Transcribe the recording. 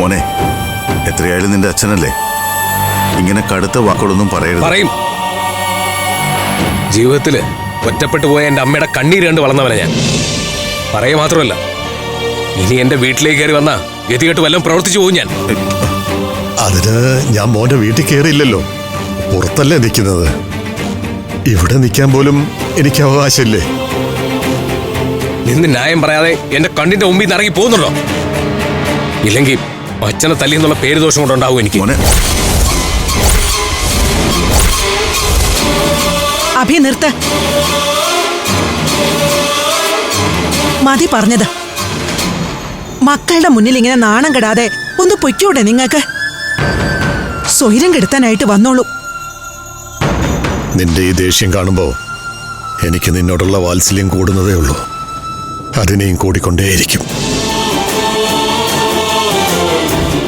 മോനെ, എത്രയായാലും നിന്റെ അച്ഛനല്ലേ, ഇങ്ങനെ കടുത്ത വാക്കുകളൊന്നും പറയരുത്. പറയും. ജീവിതത്തില് ഒറ്റപ്പെട്ടു പോയ എന്റെ അമ്മയുടെ കണ്ണീര് കണ്ട് വളർന്നവനെ ഞാൻ. പറയുക മാത്രമല്ല, ഇനി എന്റെ വീട്ടിലേക്ക് കയറി വന്നാ ഗതികെട്ട് വല്ലതും പ്രവർത്തിച്ചു പോകും ഞാൻ. അതിന് ഞാൻ മോന്റെ വീട്ടിൽ കയറിയില്ലല്ലോ, പുറത്തല്ലേ നിൽക്കുന്നത്. ഇവിടെ നിൽക്കാൻ പോലും എനിക്ക് അവകാശമില്ലേ? നിന്ന് ന്യായം പറയാതെ എന്റെ കണ്ണിന്റെ മുമ്പിൽ നിന്ന് ഇറങ്ങി പോകുന്നുണ്ടോ? ഇല്ലെങ്കിൽ അച്ഛനെ തല്ലി എന്നുള്ള പേര് ദോഷം കൊണ്ടുണ്ടാവും എനിക്ക്. അഭി നിർത്ത. മതി പറഞ്ഞത്. മക്കളുടെ മുന്നിൽ ഇങ്ങനെ നാണം കെടാതെ ഒന്ന് പൊയ്ക്കൂടെ നിങ്ങൾക്ക്? സ്വൈരം കെടുത്താനായിട്ട് വന്നോളൂ. നിന്റെ ഈ ദേഷ്യം കാണുമ്പോ എനിക്ക് നിന്നോടുള്ള വാത്സല്യം കൂടുന്നതേ ഉള്ളൂ. അതിനെയും കൂടിക്കൊണ്ടേയിരിക്കും.